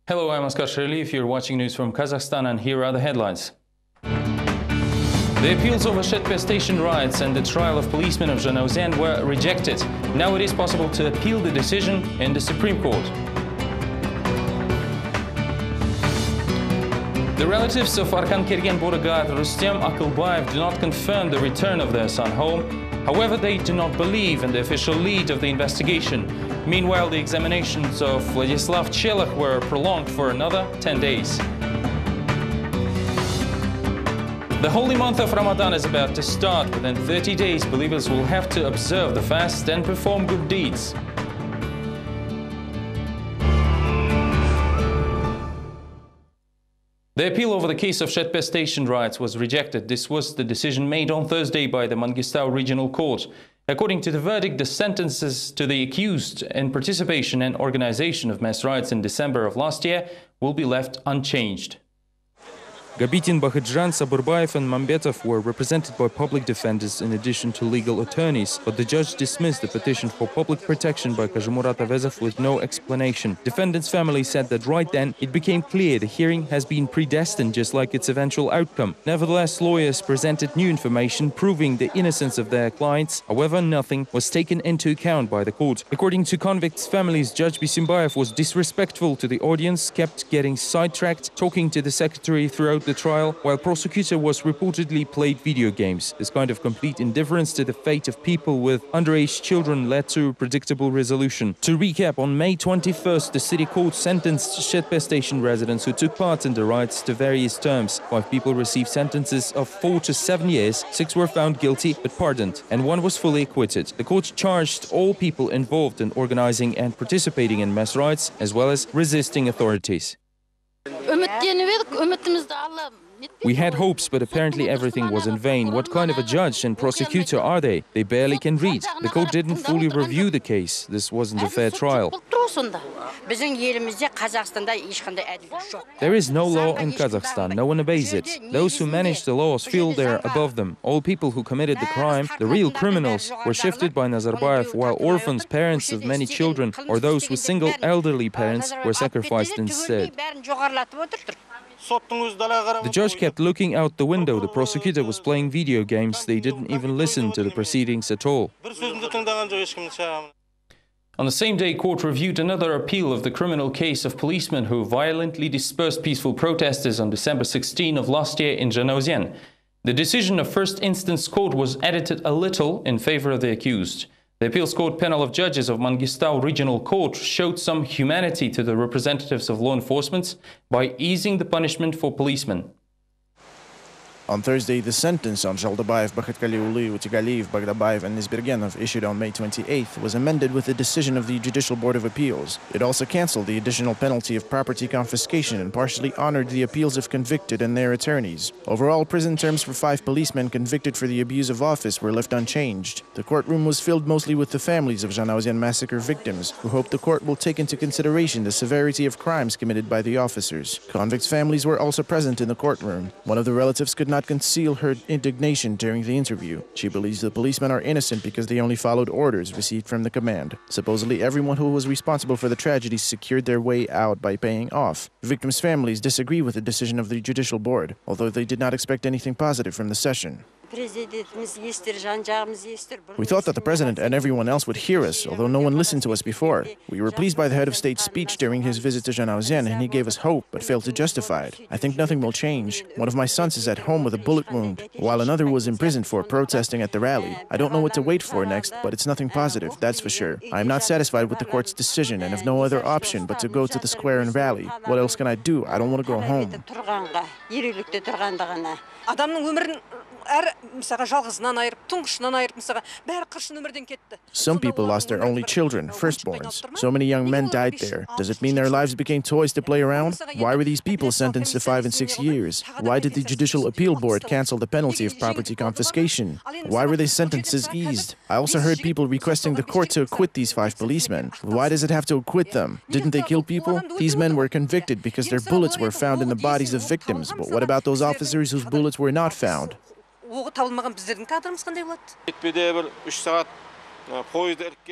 Hello, I'm Oskar Sherlief. You're watching news from Kazakhstan, and here are the headlines. The appeals over Shetpe station riots and the trial of policemen of Zhanaozen were rejected. Now it is possible to appeal the decision in the Supreme Court. The relatives of Arkan Kergen Boragat Rustem Akılbayev do not confirm the return of their son home. However, they do not believe in the official lead of the investigation. Meanwhile, the examinations of Vladislav Chelach were prolonged for another 10 days. The holy month of Ramadan is about to start. Within 30 days, believers will have to observe the fast and perform good deeds. The appeal over the case of Shetpe station riots was rejected. This was the decision made on Thursday by the Mangistau Regional Court. According to the verdict, the sentences to the accused in participation and organization of mass riots in December of last year will be left unchanged. Gabitin, Bakhidjan, Saburbayev and Mambetov were represented by public defenders in addition to legal attorneys, but the judge dismissed the petition for public protection by Kazimurat Avezov with no explanation. Defendant's family said that right then it became clear the hearing has been predestined, just like its eventual outcome. Nevertheless, lawyers presented new information proving the innocence of their clients. However, nothing was taken into account by the court. According to convicts' families, Judge Bisimbayev was disrespectful to the audience, kept getting sidetracked, talking to the secretary throughout the trial, while prosecutor was reportedly played video games. This kind of complete indifference to the fate of people with underage children led to a predictable resolution. To recap, on May 21st, the city court sentenced Shetpe station residents who took part in the riots to various terms. 5 people received sentences of 4 to 7 years, 6 were found guilty but pardoned, and 1 was fully acquitted. The court charged all people involved in organizing and participating in mass riots, as well as resisting authorities. We had hopes, but apparently everything was in vain. What kind of a judge and prosecutor are they? They barely can read. The court didn't fully review the case. This wasn't a fair trial. There is no law in Kazakhstan. No one obeys it. Those who manage the laws feel they're above them. All people who committed the crime, the real criminals, were shifted by Nazarbayev, while orphans, parents of many children, or those with single elderly parents were sacrificed instead. The judge kept looking out the window. The prosecutor was playing video games. They didn't even listen to the proceedings at all. On the same day, court reviewed another appeal of the criminal case of policemen who violently dispersed peaceful protesters on December 16 of last year in Zhanaozen. The decision of first instance court was edited a little in favor of the accused. The appeals court panel of judges of Mangistau Regional Court showed some humanity to the representatives of law enforcement by easing the punishment for policemen. On Thursday, the sentence on Zhaldabayev, Bakhatkaliuli, Utigaliyev, Bagdabayev and Nizbergenov issued on May 28th was amended with the decision of the Judicial Board of Appeals. It also cancelled the additional penalty of property confiscation and partially honored the appeals of convicted and their attorneys. Overall, prison terms for 5 policemen convicted for the abuse of office were left unchanged. The courtroom was filled mostly with the families of Zhanaozen massacre victims, who hope the court will take into consideration the severity of crimes committed by the officers. Convicts' families were also present in the courtroom. One of the relatives could not conceal her indignation during the interview. She believes the policemen are innocent because they only followed orders received from the command. Supposedly, everyone who was responsible for the tragedy secured their way out by paying off. Victims' families disagree with the decision of the Judicial Board, although they did not expect anything positive from the session. We thought that the president and everyone else would hear us, although no one listened to us before. We were pleased by the head of state's speech during his visit to Zhanaozen, and he gave us hope, but failed to justify it. I think nothing will change. One of my sons is at home with a bullet wound, while another was imprisoned for protesting at the rally. I don't know what to wait for next, but it's nothing positive, that's for sure. I am not satisfied with the court's decision and have no other option but to go to the square and rally. What else can I do? I don't want to go home. Some people lost their only children, firstborns. So many young men died there. Does it mean their lives became toys to play around? Why were these people sentenced to 5 and 6 years? Why did the Judicial Appeal Board cancel the penalty of property confiscation? Why were their sentences eased? I also heard people requesting the court to acquit these 5 policemen. Why does it have to acquit them? Didn't they kill people? These men were convicted because their bullets were found in the bodies of victims. But what about those officers whose bullets were not found?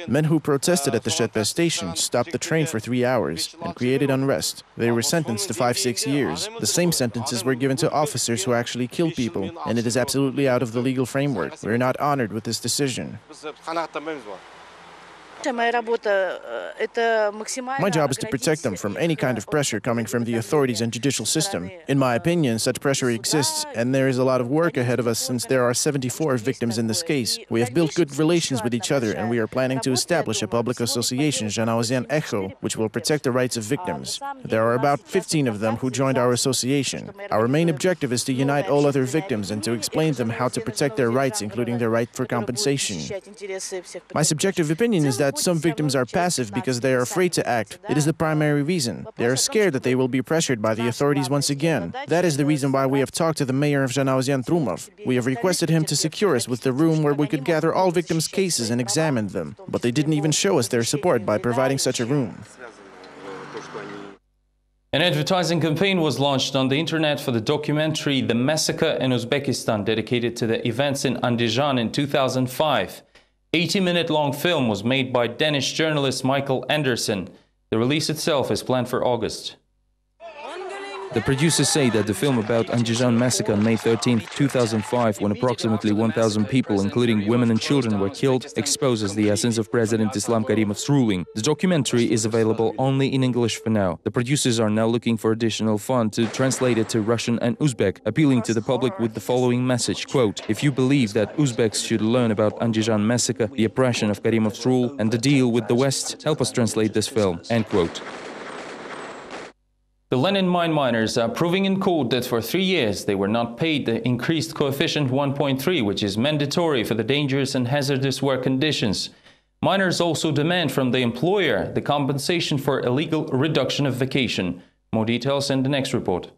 Men who protested at the Shetbez station stopped the train for 3 hours and created unrest. They were sentenced to 5-6 years. The same sentences were given to officers who actually killed people, and it is absolutely out of the legal framework. We are not honored with this decision. My job is to protect them from any kind of pressure coming from the authorities and judicial system. In my opinion, such pressure exists, and there is a lot of work ahead of us since there are 74 victims in this case. We have built good relations with each other, and we are planning to establish a public association, Zhanaozian Echo, which will protect the rights of victims. There are about 15 of them who joined our association. Our main objective is to unite all other victims and to explain to them how to protect their rights, including their right for compensation. My subjective opinion is that some victims are passive because they are afraid to act. It is the primary reason. They are scared that they will be pressured by the authorities once again. That is the reason why we have talked to the mayor of Zhanaozian Trumov. We have requested him to secure us with the room where we could gather all victims' cases and examine them. But they didn't even show us their support by providing such a room. An advertising campaign was launched on the internet for the documentary The Massacre in Uzbekistan, dedicated to the events in Andijan in 2005. 80-minute-long film was made by Danish journalist Michael Anderson. The release itself is planned for August. The producers say that the film about Andijan massacre on May 13, 2005, when approximately 1,000 people, including women and children, were killed, exposes the essence of President Islam Karimov's ruling. The documentary is available only in English for now. The producers are now looking for additional funds to translate it to Russian and Uzbek, appealing to the public with the following message, quote, "If you believe that Uzbeks should learn about Andijan massacre, the oppression of Karimov's rule, and the deal with the West, help us translate this film," end quote. The Lenin mine miners are proving in court that for 3 years they were not paid the increased coefficient 1.3, which is mandatory for the dangerous and hazardous work conditions. Miners also demand from the employer the compensation for illegal reduction of vacation. More details in the next report.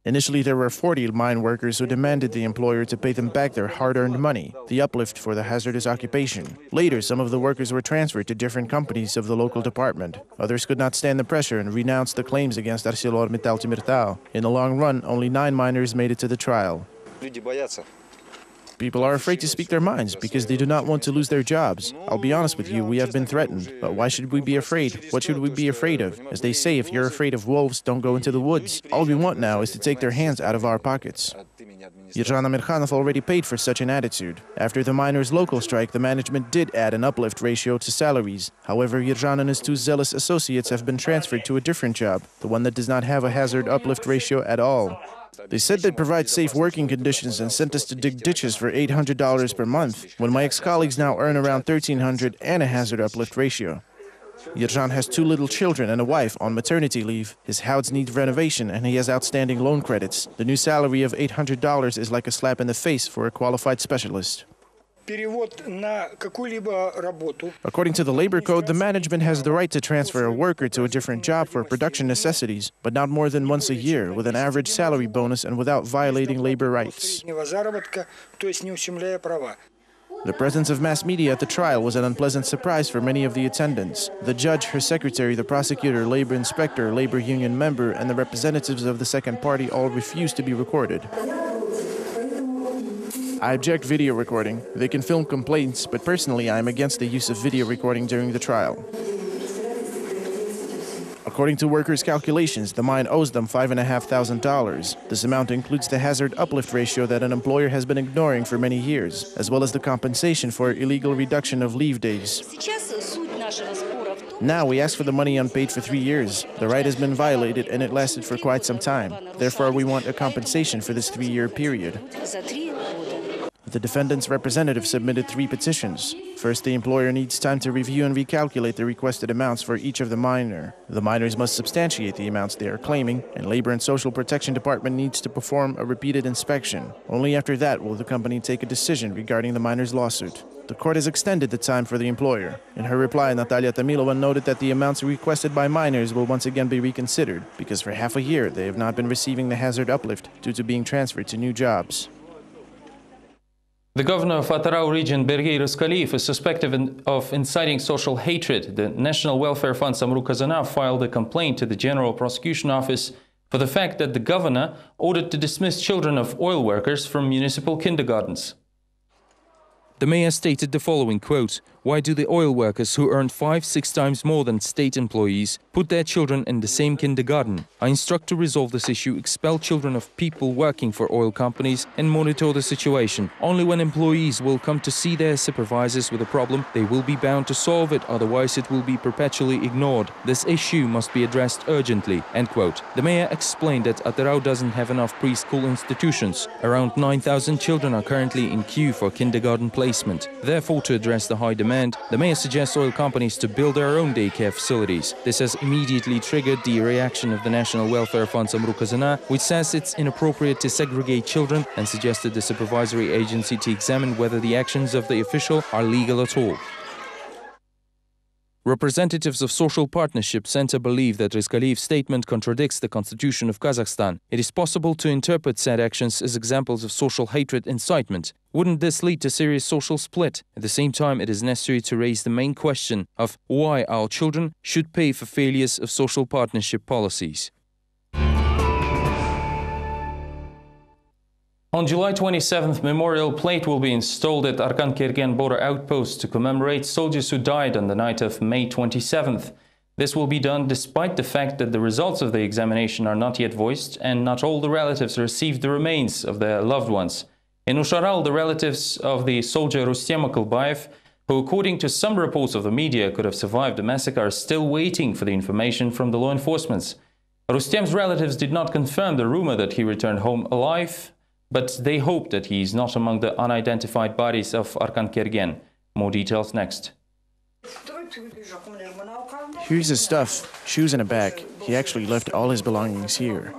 Initially, there were 40 mine workers who demanded the employer to pay them back their hard-earned money, the uplift for the hazardous occupation. Later, some of the workers were transferred to different companies of the local department. Others could not stand the pressure and renounced the claims against ArcelorMittal Temirtau. In the long run, only 9 miners made it to the trial. People are afraid to speak their minds because they do not want to lose their jobs. I'll be honest with you, we have been threatened. But why should we be afraid? What should we be afraid of? As they say, if you're afraid of wolves, don't go into the woods. All we want now is to take their hands out of our pockets. Yerzhan Amirkhanov already paid for such an attitude. After the miners' local strike, the management did add an uplift ratio to salaries. However, Yerzhan and his 2 zealous associates have been transferred to a different job, the one that does not have a hazard uplift ratio at all. They said they'd provide safe working conditions and sent us to dig ditches for $800 per month, when my ex-colleagues now earn around $1,300 and a hazard uplift ratio. Yerzhan has 2 little children and a wife on maternity leave. His house needs renovation and he has outstanding loan credits. The new salary of $800 is like a slap in the face for a qualified specialist. According to the labor code, the management has the right to transfer a worker to a different job for production necessities, but not more than once a year, with an average salary bonus and without violating labor rights. The presence of mass media at the trial was an unpleasant surprise for many of the attendants. The judge, her secretary, the prosecutor, labor inspector, labor union member, and the representatives of the second party all refused to be recorded. I object video recording. They can film complaints, but personally I am against the use of video recording during the trial. According to workers' calculations, the mine owes them $5,500. This amount includes the hazard uplift ratio that an employer has been ignoring for many years, as well as the compensation for illegal reduction of leave days. Now we ask for the money unpaid for 3 years. The right has been violated and it lasted for quite some time. Therefore, we want a compensation for this 3-year period. The defendant's representative submitted 3 petitions. First, the employer needs time to review and recalculate the requested amounts for each of the miner. The miners must substantiate the amounts they are claiming, and Labor and Social Protection Department needs to perform a repeated inspection. Only after that will the company take a decision regarding the miners' lawsuit. The court has extended the time for the employer. In her reply, Natalia Tamilova noted that the amounts requested by miners will once again be reconsidered, because for half a year they have not been receiving the hazard uplift due to being transferred to new jobs. The governor of Atarau region, Bergey Ruskaliyev, is suspected of inciting social hatred. The National Welfare Fund Samru Kazanav filed a complaint to the General Prosecution Office for the fact that the governor ordered to dismiss children of oil workers from municipal kindergartens. The mayor stated the following, quote, "Why do the oil workers who earn 5-6 times more than state employees put their children in the same kindergarten? I instruct to resolve this issue, expel children of people working for oil companies and monitor the situation. Only when employees will come to see their supervisors with a problem, they will be bound to solve it, otherwise it will be perpetually ignored. This issue must be addressed urgently," end quote. The mayor explained that Atarau doesn't have enough preschool institutions. Around 9,000 children are currently in queue for kindergarten placement. Therefore, to address the high demand, the mayor suggests oil companies to build their own daycare facilities. This has immediately triggered the reaction of the National Welfare Fund Samru Kazana, which says it's inappropriate to segregate children and suggested the supervisory agency to examine whether the actions of the official are legal at all. Representatives of Social Partnership Center believe that Rizkaliyev's statement contradicts the constitution of Kazakhstan. It is possible to interpret said actions as examples of social hatred incitement. Wouldn't this lead to serious social split? At the same time, it is necessary to raise the main question of why our children should pay for failures of social partnership policies. On July 27th, memorial plate will be installed at Arkan-Kergen border outpost to commemorate soldiers who died on the night of May 27th. This will be done despite the fact that the results of the examination are not yet voiced and not all the relatives received the remains of their loved ones. In Usharal, the relatives of the soldier Rustem Akalbayev, who according to some reports of the media could have survived the massacre, are still waiting for the information from the law enforcement. Rustem's relatives did not confirm the rumor that he returned home alive, but they hope that he is not among the unidentified bodies of Arkan-Kergen. More details next. Here's his stuff, shoes and a bag. He actually left all his belongings here.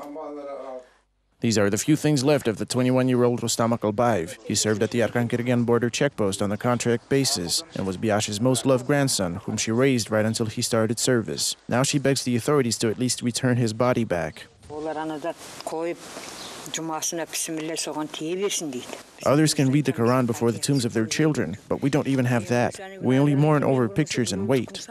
These are the few things left of the 21-year-old Rustem Akalbayev. He served at the Arkan-Kergen border checkpost on a contract basis and was Biash's most loved grandson, whom she raised right until he started service. Now she begs the authorities to at least return his body back. Others can read the Quran before the tombs of their children, but we don't even have that. We only mourn over pictures and wait.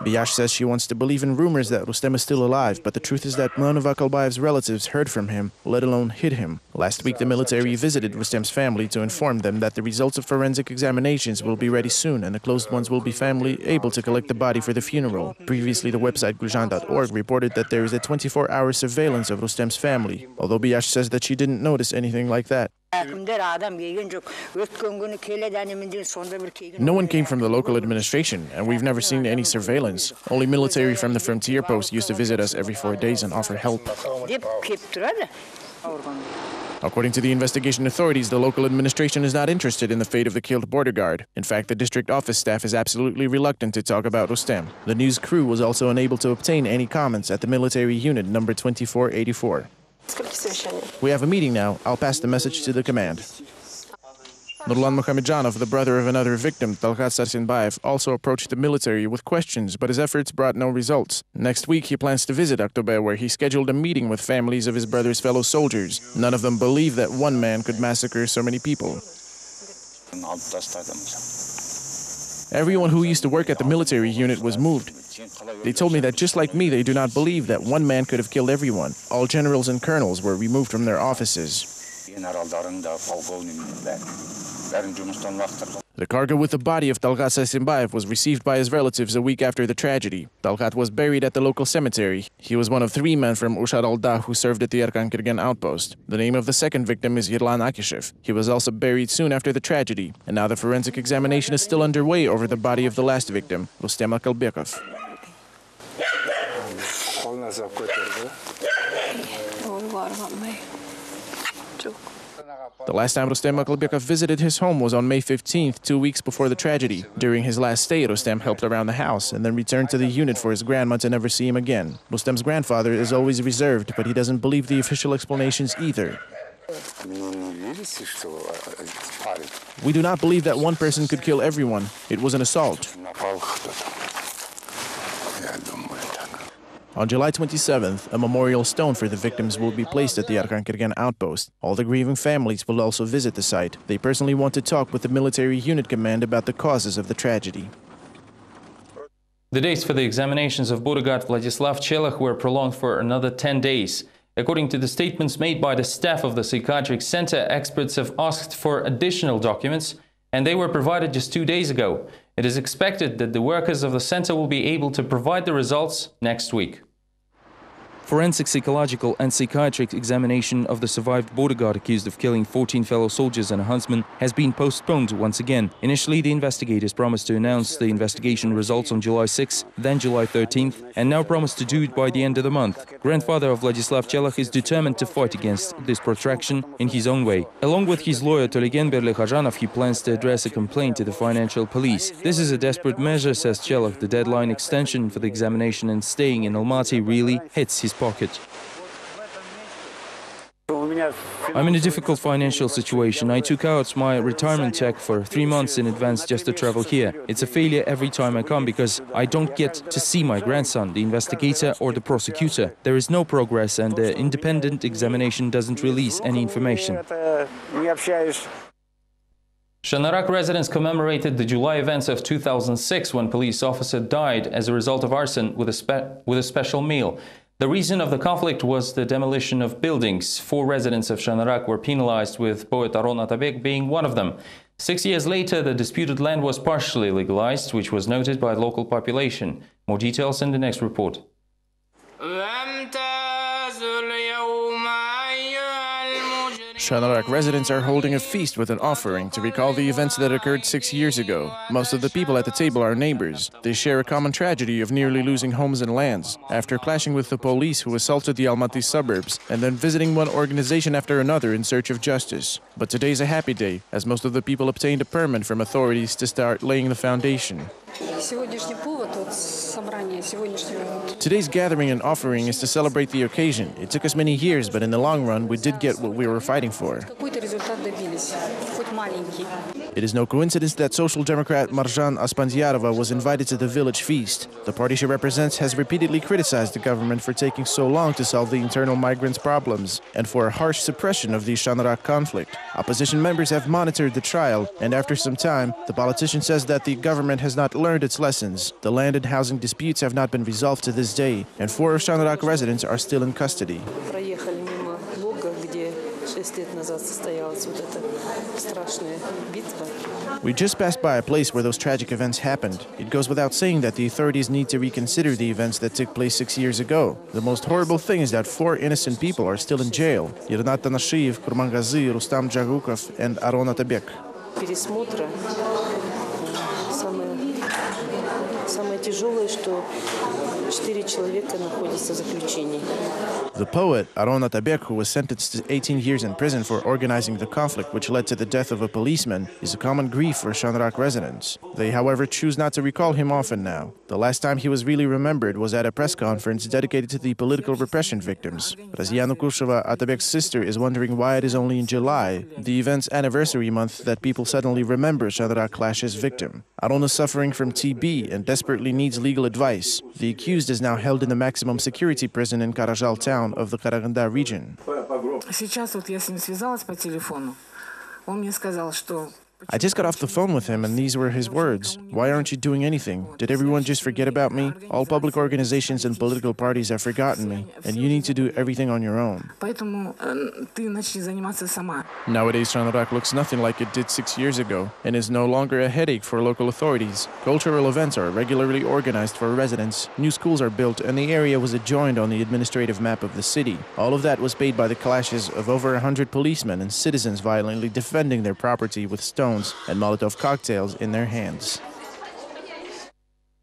Biash says she wants to believe in rumors that Rustem is still alive, but the truth is that none of Akalbayev's relatives heard from him, let alone hid him. Last week, the military visited Rustem's family to inform them that the results of forensic examinations will be ready soon and the closed ones will be family able to collect the body for the funeral. Previously, the website Guljan.org reported that there is a 24-hour surveillance of Rustem's family, although Biash says that she didn't notice anything like that. No one came from the local administration, and we've never seen any surveillance. Only military from the frontier post used to visit us every 4 days and offer help. According to the investigation authorities, the local administration is not interested in the fate of the killed border guard. In fact, the district office staff is absolutely reluctant to talk about Rustem. The news crew was also unable to obtain any comments at the military unit number 2484. We have a meeting now. I'll pass the message to the command. Nurlan Muhammadjanov, the brother of another victim, Talgat Sarsenbayev, also approached the military with questions, but his efforts brought no results. Next week, he plans to visit Aktobe, where he scheduled a meeting with families of his brother's fellow soldiers. None of them believe that one man could massacre so many people. Everyone who used to work at the military unit was moved. They told me that just like me, they do not believe that one man could have killed everyone. All generals and colonels were removed from their offices. The cargo with the body of Talgat Sarsenbayev was received by his relatives a week after the tragedy. Talgat was buried at the local cemetery. He was one of 3 men from Usharalda who served at the Arkan-Kergen outpost. The name of the second victim is Yerlan Akishev. He was also buried soon after the tragedy, and now the forensic examination is still underway over the body of the last victim, Rustem Akalbayev. The last time Rustem Akalbayev visited his home was on May 15th, 2 weeks before the tragedy. During his last stay, Rustem helped around the house and then returned to the unit for his grandma to never see him again. Rustem's grandfather is always reserved, but he doesn't believe the official explanations either. We do not believe that one person could kill everyone. It was an assault. On July 27th, a memorial stone for the victims will be placed at the Arkan-Kergen outpost. All the grieving families will also visit the site. They personally want to talk with the military unit command about the causes of the tragedy. The dates for the examinations of border guard Vladislav Chelach were prolonged for another 10 days. According to the statements made by the staff of the psychiatric center, experts have asked for additional documents, and they were provided just 2 days ago. It is expected that the workers of the center will be able to provide the results next week. Forensic, psychological and psychiatric examination of the survived border guard accused of killing 14 fellow soldiers and a huntsman has been postponed once again. Initially, the investigators promised to announce the investigation results on July 6th, then July 13th, and now promise to do it by the end of the month. Grandfather of Vladislav Chelach is determined to fight against this protraction in his own way. Along with his lawyer Toligen Berlekhajanov, he plans to address a complaint to the financial police. This is a desperate measure, says Chelach. The deadline extension for the examination and staying in Almaty really hits his pocket. I'm in a difficult financial situation. I took out my retirement check for 3 months in advance just to travel here. It's a failure every time I come because I don't get to see my grandson, the investigator or the prosecutor. There is no progress and the independent examination doesn't release any information. Shanarak residents commemorated the July events of 2006 when a police officer died as a result of arson with a special meal. The reason of the conflict was the demolition of buildings. 4 residents of Shanarak were penalized, with poet Aron Atabek being one of them. 6 years later, the disputed land was partially legalized, which was noted by the local population. More details in the next report. Shanarak residents are holding a feast with an offering to recall the events that occurred 6 years ago. Most of the people at the table are neighbors. They share a common tragedy of nearly losing homes and lands after clashing with the police who assaulted the Almaty suburbs and then visiting one organization after another in search of justice. But today's a happy day, as most of the people obtained a permit from authorities to start laying the foundation. Today's gathering and offering is to celebrate the occasion. It took us many years, but in the long run, we did get what we were fighting for. It is no coincidence that Social Democrat Marjan Aspandyarova was invited to the village feast. The party she represents has repeatedly criticized the government for taking so long to solve the internal migrants' problems and for a harsh suppression of the Shanarak conflict. Opposition members have monitored the trial, and after some time, the politician says that the government has not learned its lessons. The land and housing disputes have not been resolved to this day, and 4 of Shanarak residents are still in custody. We just passed by a place where those tragic events happened. It goes without saying that the authorities need to reconsider the events that took place 6 years ago. The most horrible thing is that 4 innocent people are still in jail: Yernat Tanashiyev, Kurmangazy, Rustam Jagukov, and Aron Atabek. The poet, Aron Atabek, who was sentenced to 18 years in prison for organizing the conflict which led to the death of a policeman, is a common grief for Shanarak residents. They, however, choose not to recall him often now. The last time he was really remembered was at a press conference dedicated to the political repression victims. But as Yanukusheva, Atabek's sister, is wondering why it is only in July, the event's anniversary month, that people suddenly remember Shanarak clash's victim. Aron is suffering from TB and desperately needs legal advice. The accused is now held in the maximum security prison in Karajal town of the Karaganda region. I just got off the phone with him and these were his words. Why aren't you doing anything? Did everyone just forget about me? All public organizations and political parties have forgotten me, and you need to do everything on your own. Nowadays, Shanarak looks nothing like it did 6 years ago and is no longer a headache for local authorities. Cultural events are regularly organized for residents, new schools are built, and the area was adjoined on the administrative map of the city. All of that was paid by the clashes of over 100 policemen and citizens violently defending their property with stones and Molotov cocktails in their hands.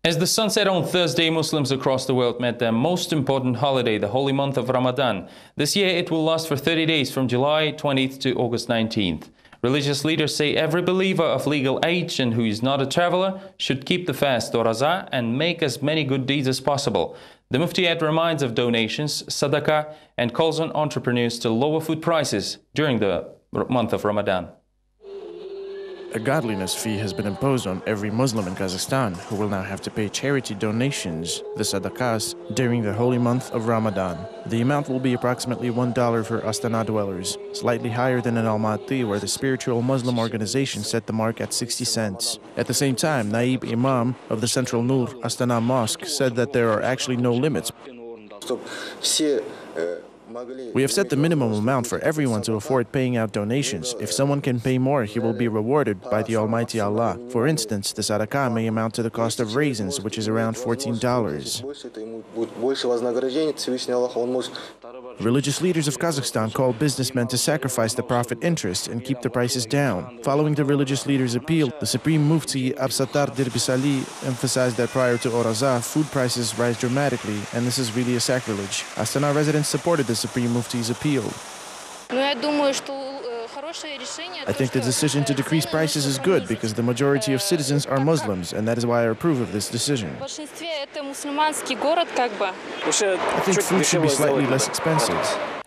As the sun set on Thursday, Muslims across the world met their most important holiday, the holy month of Ramadan. This year it will last for 30 days from July 20th to August 19th. Religious leaders say every believer of legal age and who is not a traveler should keep the fast or Raza and make as many good deeds as possible. The Muftiyat reminds of donations, sadaqah, and calls on entrepreneurs to lower food prices during the month of Ramadan. A godliness fee has been imposed on every Muslim in Kazakhstan, who will now have to pay charity donations, the sadaqahs, during the holy month of Ramadan. The amount will be approximately $1 for Astana dwellers, slightly higher than in Almaty, where the spiritual Muslim organization set the mark at 60 cents. At the same time, Naib Imam of the Central Nur Astana Mosque said that there are actually no limits. We have set the minimum amount for everyone to afford paying out donations. If someone can pay more, he will be rewarded by the Almighty Allah. For instance, the sadaqah may amount to the cost of raisins, which is around $14. Religious leaders of Kazakhstan call businessmen to sacrifice the profit interest and keep the prices down. Following the religious leaders' appeal, the Supreme Mufti Absatar Dirbisali emphasized that prior to Oraza, food prices rise dramatically, and this is really a sacrilege. Astana residents supported the Supreme Mufti's appeal. I think the decision to decrease prices is good because the majority of citizens are Muslims, and that is why I approve of this decision. I think food should be slightly less expensive.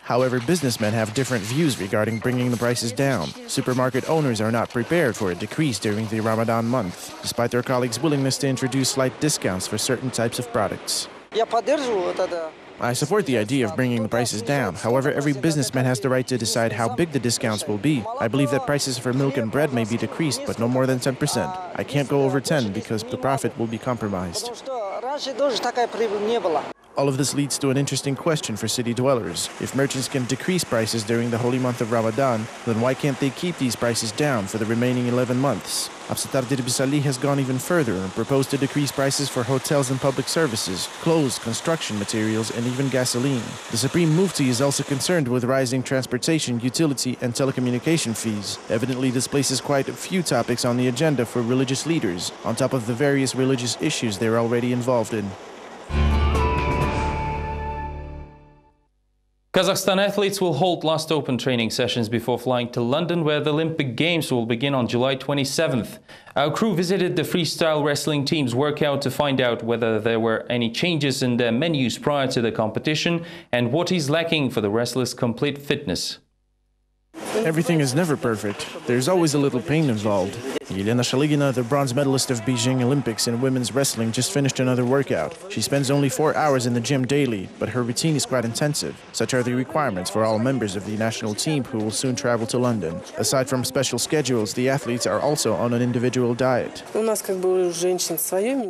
However, businessmen have different views regarding bringing the prices down. Supermarket owners are not prepared for a decrease during the Ramadan month, despite their colleagues' willingness to introduce slight discounts for certain types of products. I support the idea of bringing the prices down. However, every businessman has the right to decide how big the discounts will be. I believe that prices for milk and bread may be decreased, but no more than 10%. I can't go over 10 because the profit will be compromised. All of this leads to an interesting question for city dwellers. If merchants can decrease prices during the holy month of Ramadan, then why can't they keep these prices down for the remaining 11 months? Absatar Dirbisali has gone even further and proposed to decrease prices for hotels and public services, clothes, construction materials, and even gasoline. The Supreme Mufti is also concerned with rising transportation, utility, and telecommunication fees. Evidently, this places quite a few topics on the agenda for religious leaders, on top of the various religious issues they're already involved in. Kazakhstan athletes will hold last open training sessions before flying to London, where the Olympic Games will begin on July 27th. Our crew visited the freestyle wrestling team's workout to find out whether there were any changes in their menus prior to the competition and what is lacking for the wrestlers' complete fitness. Everything is never perfect. There's always a little pain involved. Yelena Shaligina, the bronze medalist of Beijing Olympics in women's wrestling, just finished another workout. She spends only 4 hours in the gym daily, but her routine is quite intensive. Such are the requirements for all members of the national team who will soon travel to London. Aside from special schedules, the athletes are also on an individual diet.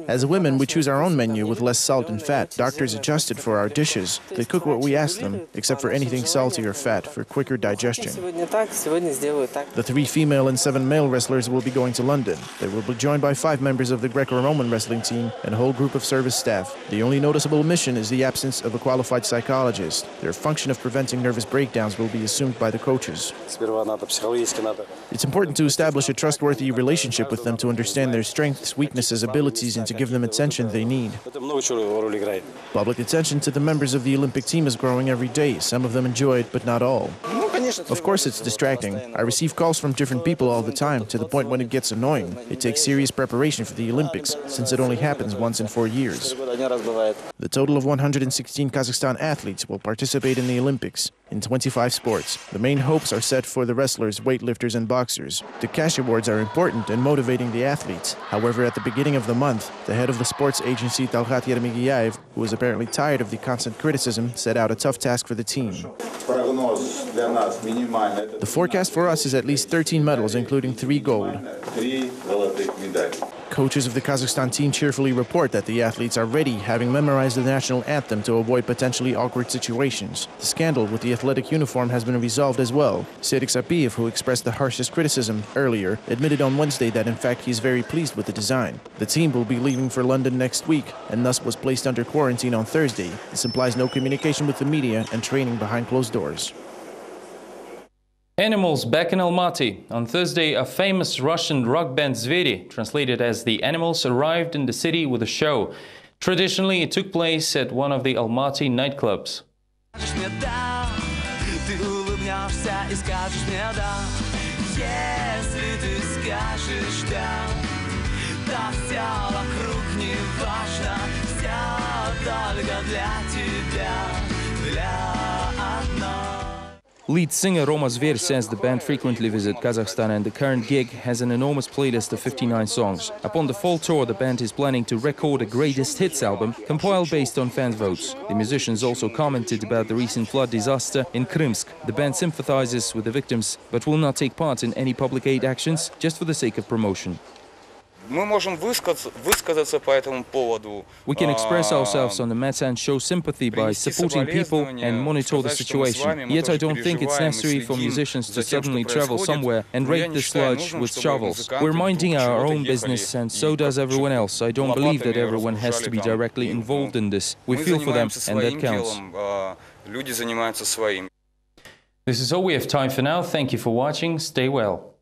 As women, we choose our own menu with less salt and fat. Doctors adjusted for our dishes. They cook what we ask them, except for anything salty or fat, for quicker digestion. The 3 female and 7 male wrestlers will be going to London. They will be joined by 5 members of the Greco-Roman wrestling team and a whole group of service staff. The only noticeable omission is the absence of a qualified psychologist. Their function of preventing nervous breakdowns will be assumed by the coaches. It's important to establish a trustworthy relationship with them to understand their strengths, weaknesses, abilities, and to give them attention they need. Public attention to the members of the Olympic team is growing every day. Some of them enjoy it, but not all. Of course it's distracting. I receive calls from different people all the time, to the point when it gets annoying. It takes serious preparation for the Olympics, since it only happens once in 4 years. The total of 116 Kazakhstan athletes will participate in the Olympics in 25 sports. The main hopes are set for the wrestlers, weightlifters, and boxers. The cash awards are important in motivating the athletes. However, at the beginning of the month, the head of the sports agency, Talhat Yermegiaev, who was apparently tired of the constant criticism, set out a tough task for the team. The forecast for us is at least 13 medals, including 3 gold. Coaches of the Kazakhstan team cheerfully report that the athletes are ready, having memorized the national anthem to avoid potentially awkward situations. The scandal with the athletic uniform has been resolved as well. Serik Sapiev, who expressed the harshest criticism earlier, admitted on Wednesday that in fact he is very pleased with the design. The team will be leaving for London next week and thus was placed under quarantine on Thursday. This implies no communication with the media and training behind closed doors. Animals back in Almaty. On Thursday, a famous Russian rock band Zveri, translated as The Animals, arrived in the city with a show. Traditionally, it took place at one of the Almaty nightclubs. Lead singer Roma Zver says the band frequently visit Kazakhstan and the current gig has an enormous playlist of 59 songs. Upon the fall tour, the band is planning to record a greatest hits album compiled based on fans' votes. The musicians also commented about the recent flood disaster in Krymsk. The band sympathizes with the victims but will not take part in any public aid actions just for the sake of promotion. Мы можем высказаться по этому поводу. We can express ourselves on the matter and show sympathy by supporting people and monitor the situation. Yet I don't think it's necessary for musicians to suddenly travel somewhere and rake the sludge with shovels. We're minding our own business, and so does everyone else. I don't believe that everyone has to be directly involved in this. We feel for them, and that counts. Люди занимаются своим. This is all we have time for now. Thank you for watching. Stay well.